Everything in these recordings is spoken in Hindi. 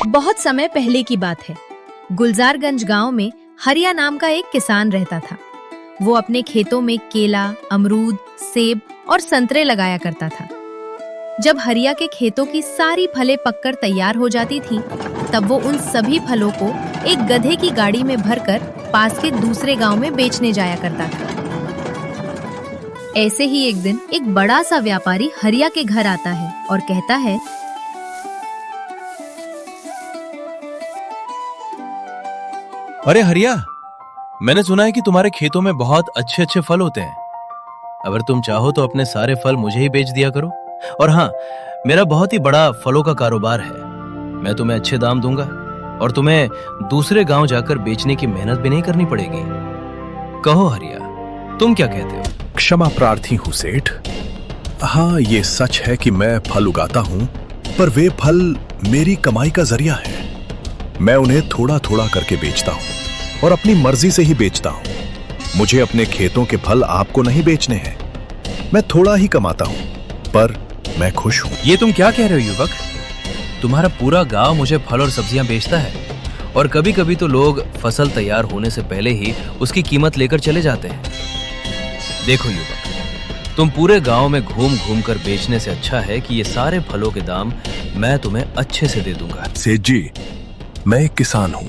बहुत समय पहले की बात है। गुलजारगंज गांव में हरिया नाम का एक किसान रहता था। वो अपने खेतों में केला, अमरूद, सेब और संतरे लगाया करता था। जब हरिया के खेतों की सारी फलें पककर तैयार हो जाती थीं, तब वो उन सभी फलों को एक गधे की गाड़ी में भरकर पास के दूसरे गांव में बेचने जाया करता था। ऐसे ही एक दिन एक बड़ा सा व्यापारी हरिया के घर आता है और कहता है, अरे हरिया, मैंने सुना है कि तुम्हारे खेतों में बहुत अच्छे अच्छे फल होते हैं। अगर तुम चाहो तो अपने सारे फल मुझे ही बेच दिया करो। और हाँ, मेरा बहुत ही बड़ा फलों का कारोबार है। मैं तुम्हें अच्छे दाम दूंगा और तुम्हें दूसरे गांव जाकर बेचने की मेहनत भी नहीं करनी पड़ेगी। कहो हरिया, तुम क्या कहते हो? क्षमा प्रार्थी हूँ सेठ। हाँ, ये सच है कि मैं फल उगाता हूँ, पर वे फल मेरी कमाई का जरिया है। मैं उन्हें थोड़ा थोड़ा करके बेचता हूँ और अपनी मर्जी से ही बेचता हूँ। मुझे अपने खेतों के फल आपको नहीं बेचने हैं। मैं थोड़ा ही कमाता हूँ, पर मैं खुश हूँ। ये तुम क्या कह रहे हो युवक? तुम्हारा पूरा गांव मुझे फल और सब्जियां बेचता है और कभी कभी तो लोग फसल तैयार होने से पहले ही उसकी कीमत लेकर चले जाते हैं। देखो युवक, तुम पूरे गांव में घूम घूम कर बेचने से अच्छा है कि ये सारे फलों के दाम मैं तुम्हें अच्छे से दे दूंगा। सेठ जी, मैं एक किसान हूँ।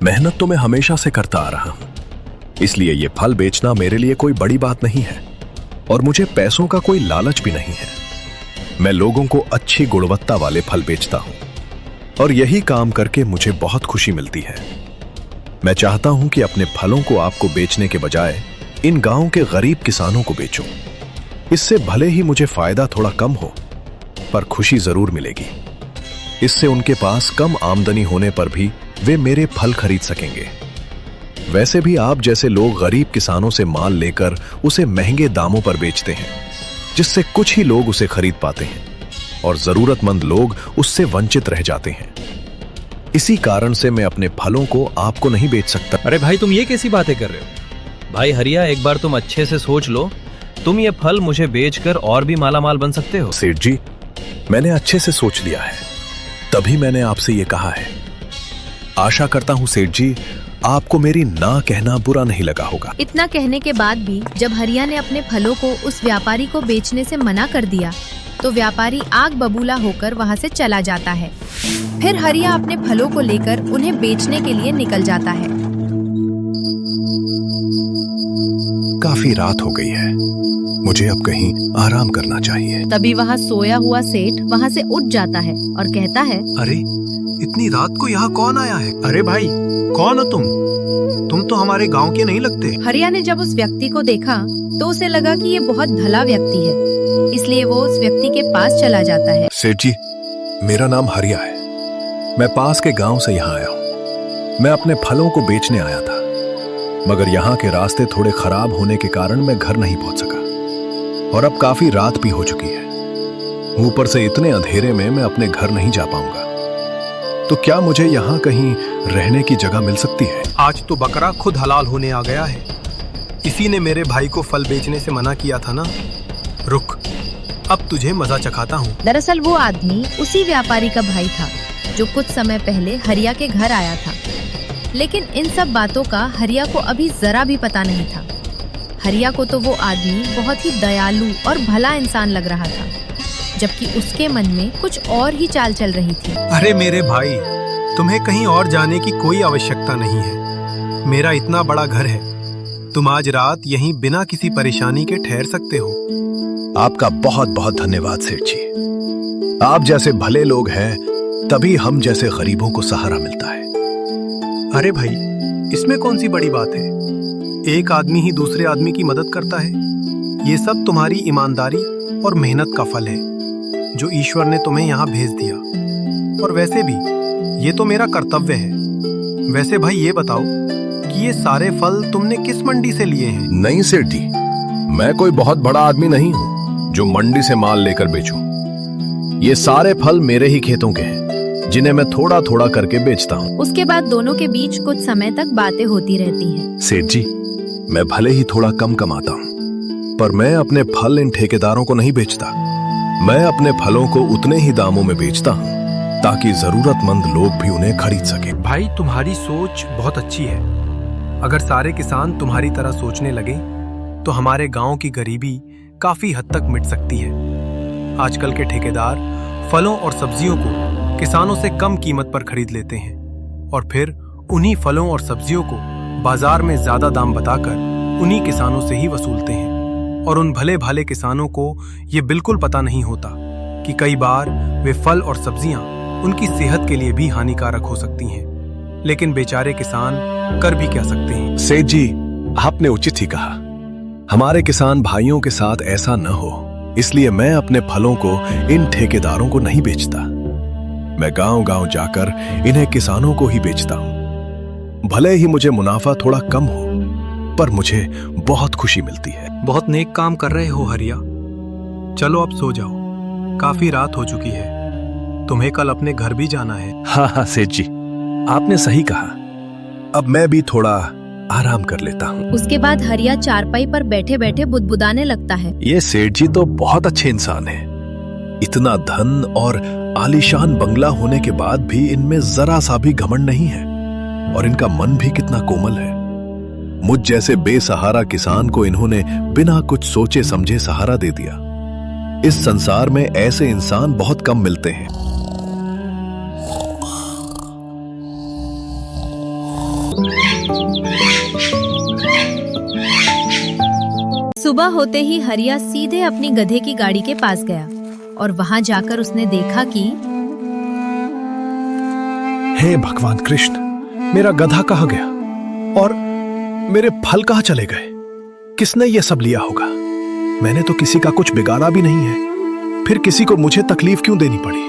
मेहनत तो मैं हमेशा से करता आ रहा हूँ, इसलिए ये फल बेचना मेरे लिए कोई बड़ी बात नहीं है और मुझे पैसों का कोई लालच भी नहीं है। मैं लोगों को अच्छी गुणवत्ता वाले फल बेचता हूँ और यही काम करके मुझे बहुत खुशी मिलती है। मैं चाहता हूँ कि अपने फलों को आपको बेचने के बजाय इन गांव के गरीब किसानों को बेचूं। इससे भले ही मुझे फायदा थोड़ा कम हो, पर खुशी जरूर मिलेगी। इससे उनके पास कम आमदनी होने पर भी वे मेरे फल खरीद सकेंगे। वैसे भी आप जैसे लोग गरीब किसानों से माल लेकर उसे महंगे दामों पर बेचते हैं, जिससे कुछ ही लोग उसे खरीद पाते हैं और जरूरतमंद लोग उससे वंचित रह जाते हैं। इसी कारण से मैं अपने फलों को आपको नहीं बेच सकता। अरे भाई, तुम ये कैसी बातें कर रहे हो? भाई हरिया, एक बार तुम अच्छे से सोच लो। तुम ये फल मुझे बेचकर और भी मालामाल बन सकते हो। सेठ जी, मैंने अच्छे से सोच लिया है, तभी मैंने आपसे ये कहा है। आशा करता हूँ सेठ जी, आपको मेरी ना कहना बुरा नहीं लगा होगा। इतना कहने के बाद भी जब हरिया ने अपने फलों को उस व्यापारी को बेचने से मना कर दिया, तो व्यापारी आग बबूला होकर वहाँ से चला जाता है। फिर हरिया अपने फलों को लेकर उन्हें बेचने के लिए निकल जाता है। काफी रात हो गई है, मुझे अब कहीं आराम करना चाहिए। तभी वहाँ सोया हुआ सेठ वहाँ से उठ जाता है और कहता है, अरे इतनी रात को यहाँ कौन आया है? अरे भाई, कौन हो तुम? तुम तो हमारे गांव के नहीं लगते। हरिया ने जब उस व्यक्ति को देखा तो उसे लगा कि ये बहुत भला व्यक्ति है, इसलिए वो उस व्यक्ति के पास चला जाता है। सेठ जी, मेरा नाम हरिया है। मैं पास के गांव से यहाँ आया हूँ। मैं अपने फलों को बेचने आया था, मगर यहाँ के रास्ते थोड़े खराब होने के कारण मैं घर नहीं पहुंच सका और अब काफी रात भी हो चुकी है। ऊपर से इतने अंधेरे में मैं अपने घर नहीं जा पाऊंगा। तो क्या मुझे यहाँ कहीं रहने की जगह मिल सकती है? आज तो बकरा खुद हलाल होने आ गया है। इसी ने मेरे भाई को फल बेचने से मना किया था ना। रुक, अब तुझे मजा चखाता हूँ। दरअसल वो आदमी उसी व्यापारी का भाई था जो कुछ समय पहले हरिया के घर आया था। लेकिन इन सब बातों का हरिया को अभी जरा भी पता नहीं था। हरिया को तो वो आदमी बहुत ही दयालु और भला इंसान लग रहा था, जबकि उसके मन में कुछ और ही चाल चल रही थी। अरे मेरे भाई, तुम्हें कहीं और जाने की कोई आवश्यकता नहीं है। मेरा इतना बड़ा घर है, तुम आज रात यहीं बिना किसी परेशानी के ठहर सकते हो। आपका बहुत बहुत धन्यवाद सेठ जी। आप जैसे भले लोग हैं, तभी हम जैसे गरीबों को सहारा मिलता है। अरे भाई, इसमें कौन सी बड़ी बात है? एक आदमी ही दूसरे आदमी की मदद करता है। ये सब तुम्हारी ईमानदारी और मेहनत का फल है, जो ईश्वर ने तुम्हें यहाँ भेज दिया। और वैसे भी ये तो मेरा कर्तव्य है। वैसे भाई, ये बताओ कि ये सारे फल तुमने किस मंडी से लिए हैं? नहीं सेठ जी, मैं कोई बहुत बड़ा आदमी नहीं हूँ जो मंडी से माल लेकर बेचूं। ये सारे फल मेरे ही खेतों के हैं, जिन्हें मैं थोड़ा थोड़ा करके बेचता हूँ। उसके बाद दोनों के बीच कुछ समय तक बातें होती रहती हैं। सेठ जी, मैं भले ही थोड़ा कम कमाता हूँ, पर मैं अपने फल इन ठेकेदारों को नहीं बेचता। मैं अपने फलों को उतने ही दामों में बेचता हूँ ताकि जरूरतमंद लोग भी उन्हें खरीद सके। भाई तुम्हारी सोच बहुत अच्छी है। अगर सारे किसान तुम्हारी तरह सोचने लगे तो हमारे गांव की गरीबी काफी हद तक मिट सकती है। आजकल के ठेकेदार फलों और सब्जियों को किसानों से कम कीमत पर खरीद लेते हैं और फिर उन्हीं फलों और सब्जियों को बाजार में ज्यादा दाम बताकर उन्हीं किसानों से ही वसूलते हैं। और उन भले भाले किसानों को ये बिल्कुल पता नहीं होता कि कई बार वे फल और सब्जियां उनकी सेहत के लिए भी हानिकारक हो सकती हैं। लेकिन बेचारे किसान कर भी क्या सकते हैं। सेठ जी, आपने उचित ही कहा। हमारे किसान भाइयों के साथ ऐसा न हो, इसलिए मैं अपने फलों को इन ठेकेदारों को नहीं बेचता। मैं गांव-गांव जाकर इन्हें किसानों को ही बेचता हूं। भले ही मुझे मुनाफा थोड़ा कम हो, पर मुझे बहुत खुशी मिलती है। बहुत नेक काम कर रहे हो हरिया। चलो अब सो जाओ, काफी रात हो चुकी है। तुम्हें कल अपने घर भी जाना है। हाँ सेठ जी, आपने सही कहा। अब मैं भी थोड़ा आराम कर लेता हूँ। उसके बाद हरिया चारपाई पर बैठे बैठे बुदबुदाने लगता है। ये सेठ जी तो बहुत अच्छे इंसान हैं। इतना धन और आलीशान बंगला होने के बाद भी इनमें जरा सा भी घमंड नहीं है और इनका मन भी कितना कोमल है। मुझ जैसे बेसहारा किसान को इन्होंने बिना कुछ सोचे समझे सहारा दे दिया। इस संसार में ऐसे इंसान बहुत कम मिलते हैं। सुबह होते ही हरिया सीधे अपनी गधे की गाड़ी के पास गया और वहां जाकर उसने देखा कि हे भगवान कृष्ण, मेरा गधा कहाँ गया और मेरे फल कहाँ चले गए? किसने ये सब लिया होगा? मैंने तो किसी का कुछ बिगाड़ा भी नहीं है, फिर किसी को मुझे तकलीफ क्यों देनी पड़ी?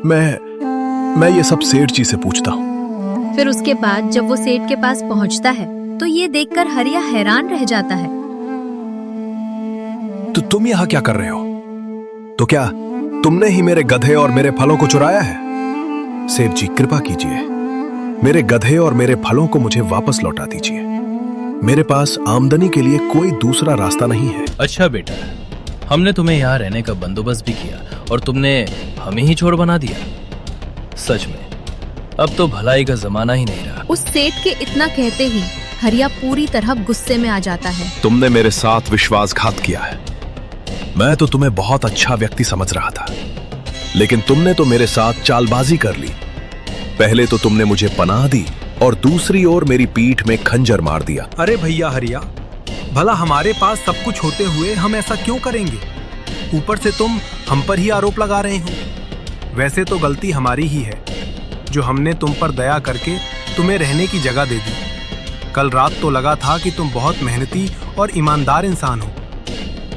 मैं ये सब सेठ जी से पूछता हूँ। फिर उसके बाद जब वो सेठ के पास पहुंचता है तो ये देखकर हरिया हैरान रह जाता है। तो तुम यहाँ क्या कर रहे हो? तो क्या तुमने ही मेरे गधे और मेरे फलों को चुराया है? सेठ जी, कृपा कीजिए, मेरे गधे और मेरे फलों को मुझे वापस लौटा दीजिए। मेरे पास आमदनी के लिए कोई दूसरा रास्ता नहीं है। अच्छा बेटा, हमने तुम्हें यहाँ रहने का बंदोबस्त भी किया और तुमने हमें ही चोर बना दिया। सच में अब तो भलाई का जमाना ही नहीं रहा। उस सेठ के इतना कहते ही हरिया पूरी तरह गुस्से में आ जाता है। तुमने मेरे साथ विश्वासघात किया है। मैं तो तुम्हें बहुत अच्छा व्यक्ति समझ रहा था, लेकिन तुमने तो मेरे साथ चालबाजी कर ली। पहले तो तुमने मुझे पनाह दी और दूसरी ओर मेरी पीठ में खंजर मार दिया। अरे भैया हरिया, भला हमारे पास सब कुछ होते हुए हम ऐसा क्यों करेंगे? ऊपर से तुम हम पर ही आरोप लगा रहे हो। वैसे तो गलती हमारी ही है जो हमने तुम पर दया करके तुम्हें रहने की जगह दे दी। कल रात तो लगा था कि तुम बहुत मेहनती और ईमानदार इंसान हो,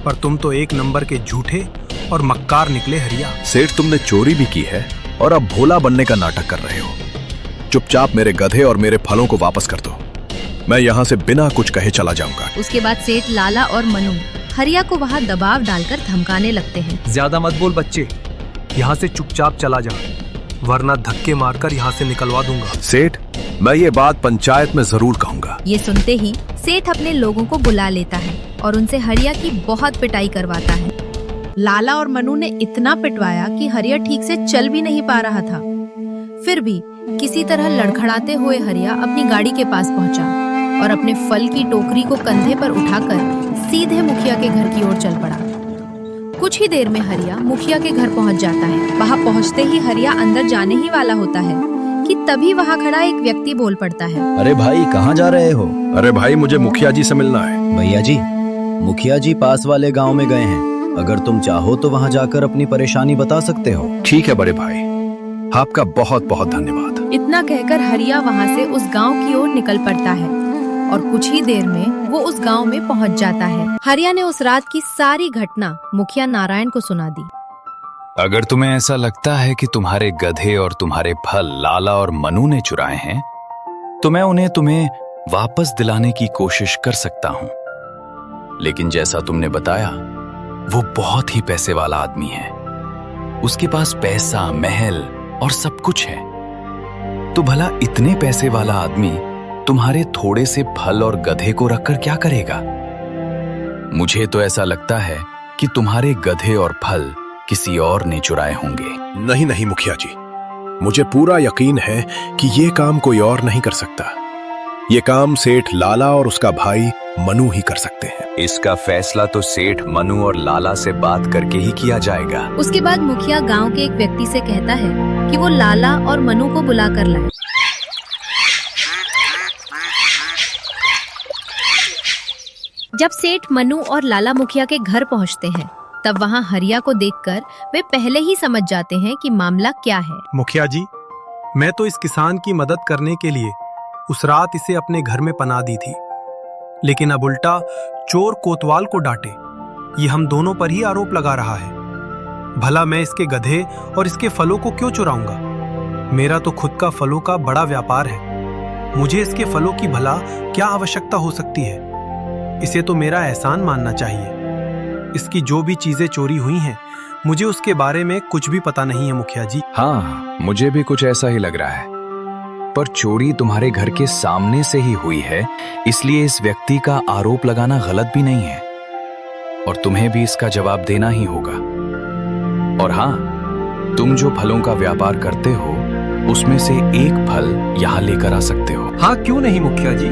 पर तुम तो एक नंबर के झूठे और मक्कार निकले हरिया। सेठ, तुमने चोरी भी की है और अब भोला बनने का नाटक कर रहे हो। चुपचाप मेरे गधे और मेरे फलों को वापस कर दो। मैं यहाँ से बिना कुछ कहे चला जाऊंगा। उसके बाद सेठ लाला और मनु हरिया को वहाँ दबाव डालकर धमकाने लगते हैं। ज्यादा मत बोल बच्चे, यहाँ से चुपचाप चला जा, वरना धक्के मारकर यहाँ से निकलवा दूंगा। सेठ, मैं ये बात पंचायत में जरूर कहूंगा। ये सुनते ही सेठ अपने लोगों को बुला लेता है और उनसे हरिया की बहुत पिटाई करवाता है। लाला और मनु ने इतना पिटवाया कि हरिया ठीक से चल भी नहीं पा रहा था। फिर भी किसी तरह लड़खड़ाते हुए हरिया अपनी गाड़ी के पास पहुंचा और अपने फल की टोकरी को कंधे पर उठाकर सीधे मुखिया के घर की ओर चल पड़ा। कुछ ही देर में हरिया मुखिया के घर पहुंच जाता है। वहां पहुंचते ही हरिया अंदर जाने ही वाला होता है कि तभी वहां खड़ा एक व्यक्ति बोल पड़ता है। अरे भाई, कहाँ जा रहे हो? अरे भाई, मुझे मुखिया जी से मिलना है। भैया जी, मुखिया जी पास वाले गांव में गए हैं। अगर तुम चाहो तो वहां जाकर अपनी परेशानी बता सकते हो। ठीक है बड़े भाई, आपका बहुत बहुत धन्यवाद। इतना कहकर हरिया वहां से उस गांव की ओर निकल पड़ता है और कुछ ही देर में वो उस गांव में पहुंच जाता है। हरिया ने उस रात की सारी घटना मुखिया नारायण को सुना दी। अगर तुम्हें ऐसा लगता है कि तुम्हारे गधे और तुम्हारे फल लाला और मनु ने चुराए हैं, तो मैं उन्हें तुम्हें वापस दिलाने की कोशिश कर सकता हूं। लेकिन जैसा तुमने बताया, वो बहुत ही पैसे वाला आदमी है। उसके पास पैसा, महल और सब कुछ है। तो भला इतने पैसे वाला आदमी तुम्हारे थोड़े से फल और गधे को रखकर क्या करेगा? मुझे तो ऐसा लगता है कि तुम्हारे गधे और फल किसी और ने चुराए होंगे। नहीं नहीं मुखिया जी, मुझे पूरा यकीन है कि ये काम कोई और नहीं कर सकता। ये काम सेठ लाला और उसका भाई मनु ही कर सकते हैं। इसका फैसला तो सेठ मनु और लाला से बात करके ही किया जाएगा। उसके बाद मुखिया गांव के एक व्यक्ति से कहता है कि वो लाला और मनु को बुला कर लाए। जब सेठ मनु और लाला मुखिया के घर पहुंचते हैं, तब वहां हरिया को देखकर वे पहले ही समझ जाते हैं कि मामला क्या है। मुखिया जी, मैं तो इस किसान की मदद करने के लिए उस रात इसे अपने घर में पनाह दी थी, लेकिन अब उल्टा चोर कोतवाल को डांटे, ये हम दोनों पर ही आरोप लगा रहा है। भला मैं इसके गधे और इसके फलों को क्यों चुराऊंगा? मेरा तो खुद का फलों का बड़ा व्यापार है। मुझे इसके फलों की भला क्या आवश्यकता हो सकती है? इसे तो मेरा एहसान मानना चाहिए। इसकी जो भी चीजें चोरी हुई हैं, मुझे उसके बारे में कुछ भी पता नहीं है मुखिया जी। हाँ, मुझे भी कुछ ऐसा ही लग रहा है, पर चोरी तुम्हारे घर के सामने से ही हुई है, इसलिए इस व्यक्ति का आरोप लगाना गलत भी नहीं है और तुम्हें भी इसका जवाब देना ही होगा। और हाँ, तुम जो फलों का व्यापार करते हो उसमें से एक फल यहाँ लेकर आ सकते हो। हाँ, क्यों नहीं मुखिया जी,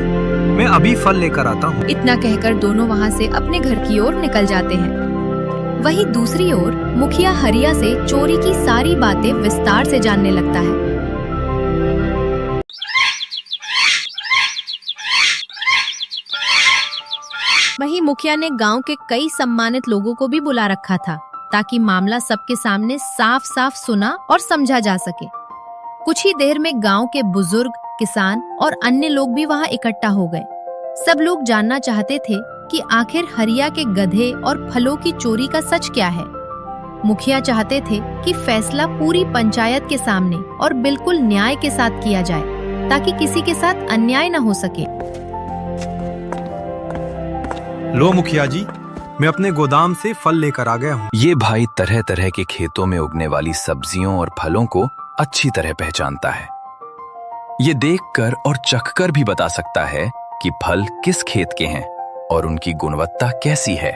मैं अभी फल लेकर आता हूँ। इतना कहकर दोनों वहां से अपने घर की ओर निकल जाते हैं। वहीं दूसरी ओर मुखिया हरिया से चोरी की सारी बातें विस्तार से जानने लगता है। वहीं मुखिया ने गांव के कई सम्मानित लोगों को भी बुला रखा था, ताकि मामला सबके सामने साफ साफ सुना और समझा जा सके। कुछ ही देर में गांव के बुजुर्ग, किसान और अन्य लोग भी वहां इकट्ठा हो गए। सब लोग जानना चाहते थे कि आखिर हरिया के गधे और फलों की चोरी का सच क्या है। मुखिया चाहते थे कि फैसला पूरी पंचायत के सामने और बिल्कुल न्याय के साथ किया जाए, ताकि किसी के साथ अन्याय न हो सके। लो मुखिया जी, मैं अपने गोदाम से फल लेकर आ गया हूँ। ये भाई तरह तरह के खेतों में उगने वाली सब्जियों और फलों को अच्छी तरह पहचानता है। ये देखकर और चखकर भी बता सकता है कि फल किस खेत के हैं और उनकी गुणवत्ता कैसी है।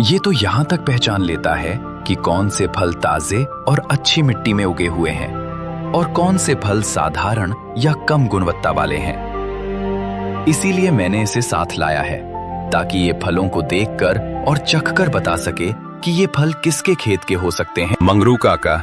ये तो यहां तक पहचान लेता है कि कौन से फल ताजे और अच्छी मिट्टी में उगे हुए हैं और कौन से फल साधारण या कम गुणवत्ता वाले हैं। इसीलिए मैंने इसे साथ लाया है, ताकि ये फलों को देखकर और चखकर बता सके कि ये फल किसके खेत के हो सकते हैं। मंगरू काका,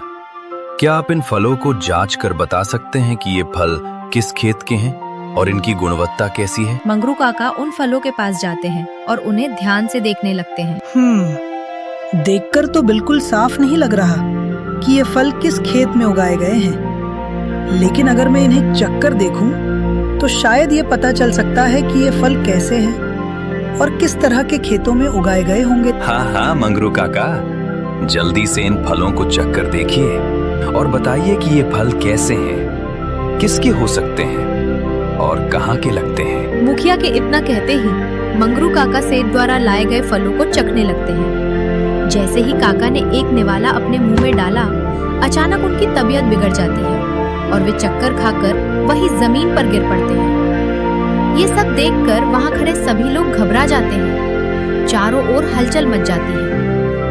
क्या आप इन फलों को जांच कर बता सकते हैं कि ये फल किस खेत के हैं और इनकी गुणवत्ता कैसी है? मंगरू काका उन फलों के पास जाते हैं और उन्हें ध्यान से देखने लगते हैं। देखकर तो बिल्कुल साफ नहीं लग रहा कि ये फल किस खेत में उगाए गए हैं, लेकिन अगर मैं इन्हें चखकर देखूं, तो शायद ये पता चल सकता है कि ये फल कैसे हैं और किस तरह के खेतों में उगाए गए होंगे। हाँ मंगरू काका, जल्दी से इन फलों को चखकर देखिए और बताइए कि ये फल कैसे हैं, किसके हो सकते हैं और कहाँ के लगते हैं। मुखिया के इतना कहते ही मंगरू काका सेठ द्वारा लाए गए फलों को चखने लगते हैं। जैसे ही काका ने एक निवाला अपने मुंह में डाला, अचानक उनकी तबीयत बिगड़ जाती है और वे चक्कर खाकर वही जमीन पर गिर पड़ते हैं। ये सब देखकर वहां खड़े सभी लोग घबरा जाते हैं। चारों ओर हलचल मच जाती है।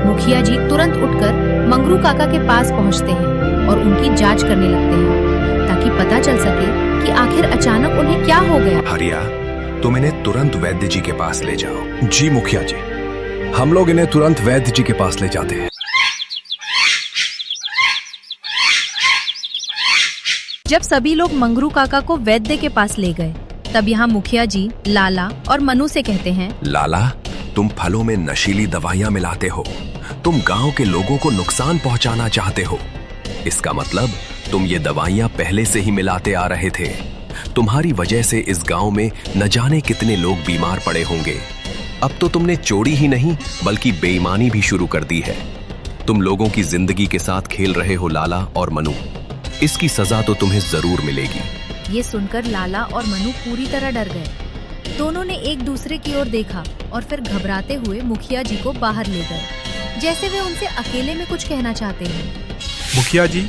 मुखिया जी तुरंत उठकर मंगरू काका के पास पहुंचते हैं और उनकी जांच करने लगते हैं, ताकि पता चल सके कि आखिर अचानक उन्हें क्या हो गया। हरिया, तुम इन्हें तुरंत वैद्य जी के पास ले जाओ। जी मुखिया जी, हम लोग इन्हें तुरंत वैद्य जी के पास ले जाते हैं। जब सभी लोग मंगरू काका को वैद्य के पास ले गए, तब यहाँ मुखिया जी लाला और मनु से कहते हैं, लाला, तुम फलों में नशीली दवाइयां मिलाते हो। तुम गांव के लोगों को नुकसान पहुंचाना चाहते हो। इसका मतलब तुम ये दवाइयां पहले से ही मिलाते आ रहे थे। तुम्हारी वजह से इस गांव में न जाने कितने लोग बीमार पड़े होंगे। अब तो तुमने चोरी ही नहीं बल्कि बेईमानी भी शुरू कर दी है। तुम लोगों की जिंदगी के साथ खेल रहे हो लाला और मनु। इसकी सजा तो तुम्हें जरूर मिलेगी। ये सुनकर लाला और मनु पूरी तरह डर गए। दोनों ने एक दूसरे की ओर देखा और फिर घबराते हुए मुखिया जी को बाहर ले गए, जैसे वे उनसे अकेले में कुछ कहना चाहते हैं। मुखिया जी,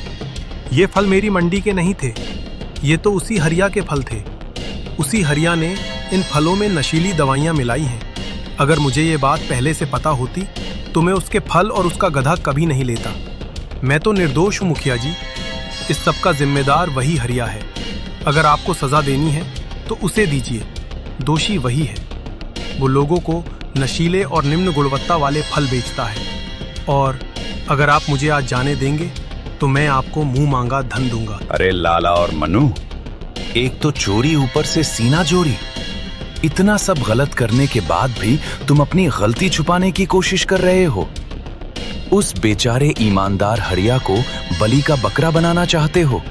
ये फल मेरी मंडी के नहीं थे, ये तो उसी हरिया के फल थे। उसी हरिया ने इन फलों में नशीली दवाइयां मिलाई हैं। अगर मुझे ये बात पहले से पता होती तो मैं उसके फल और उसका गधा कभी नहीं लेता। मैं तो निर्दोष हूँ मुखिया जी। इस सब का जिम्मेदार वही हरिया है। अगर आपको सजा देनी है तो उसे दीजिए, दोषी वही है। वो लोगों को नशीले और निम्न गुणवत्ता वाले फल बेचता है, और अगर आप मुझे आज जाने देंगे तो मैं आपको मुंह मांगा धन दूंगा। अरे लाला और मनु, एक तो चोरी, ऊपर से सीना चोरी। इतना सब गलत करने के बाद भी तुम अपनी गलती छुपाने की कोशिश कर रहे हो। उस बेचारे ईमानदार हरिया को बलि का बकरा बनाना चाहते हो।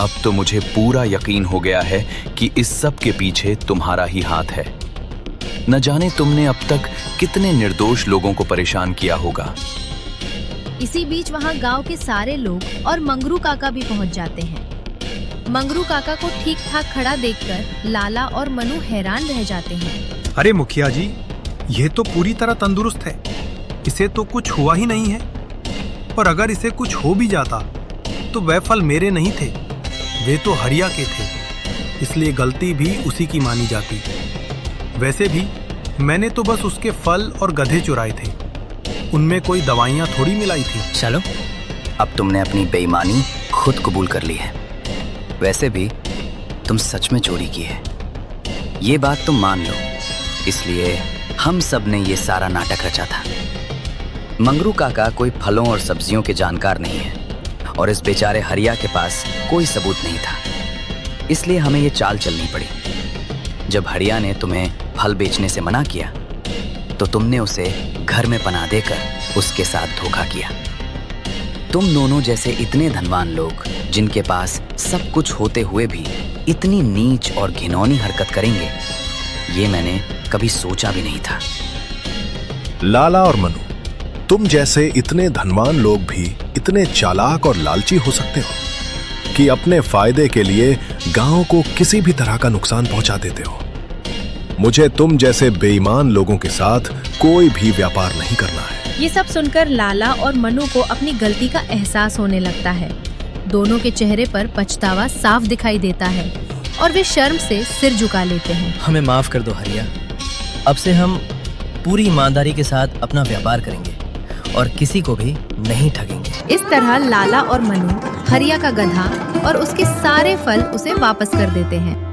अब तो मुझे पूरा यकीन हो गया है कि इस सब के पीछे तुम्हारा ही हाथ है। न जाने तुमने अब तक कितने निर्दोष लोगों को परेशान किया होगा। इसी बीच वहाँ गांव के सारे लोग और मंगरू काका भी पहुँच जाते हैं। मंगरू काका को ठीक ठाक खड़ा देखकर लाला और मनु हैरान रह जाते हैं। अरे मुखिया जी, ये तो पूरी तरह तंदुरुस्त है, इसे तो कुछ हुआ ही नहीं है। और अगर इसे कुछ हो भी जाता तो वह फल मेरे नहीं थे, वे तो हरिया के थे, इसलिए गलती भी उसी की मानी जाती। वैसे भी मैंने तो बस उसके फल और गधे चुराए थे, उनमें कोई दवाइयाँ थोड़ी मिलाई थी। चलो, अब तुमने अपनी बेईमानी खुद कबूल कर ली है। वैसे भी तुम सच में चोरी की है, ये बात तुम मान लो, इसलिए हम सब ने ये सारा नाटक रचा था। मंगरू काका कोई फलों और सब्जियों के जानकार नहीं है, और इस बेचारे हरिया के पास कोई सबूत नहीं था, इसलिए हमें ये चाल चलनी पड़ी। जब हरिया ने तुम्हें फल बेचने से मना किया तो तुमने उसे घर में पनाह देकर उसके साथ धोखा किया। तुम दोनों जैसे इतने धनवान लोग, जिनके पास सब कुछ होते हुए भी इतनी नीच और घिनौनी हरकत करेंगे, ये मैंने कभी सोचा भी नहीं था। लाला और मनु, तुम जैसे इतने धनवान लोग भी इतने चालाक और लालची हो सकते हो कि अपने फायदे के लिए गांव को किसी भी तरह का नुकसान पहुंचा देते हो। मुझे तुम जैसे बेईमान लोगों के साथ कोई भी व्यापार नहीं करना है। ये सब सुनकर लाला और मनु को अपनी गलती का एहसास होने लगता है। दोनों के चेहरे पर पछतावा साफ दिखाई देता है और वे शर्म से सिर झुका लेते हैं। हमें माफ कर दो हरिया, अब से हम पूरी ईमानदारी के साथ अपना व्यापार करेंगे और किसी को भी नहीं ठगेंगे। इस तरह लाला और मनु हरिया का गधा और उसके सारे फल उसे वापस कर देते हैं।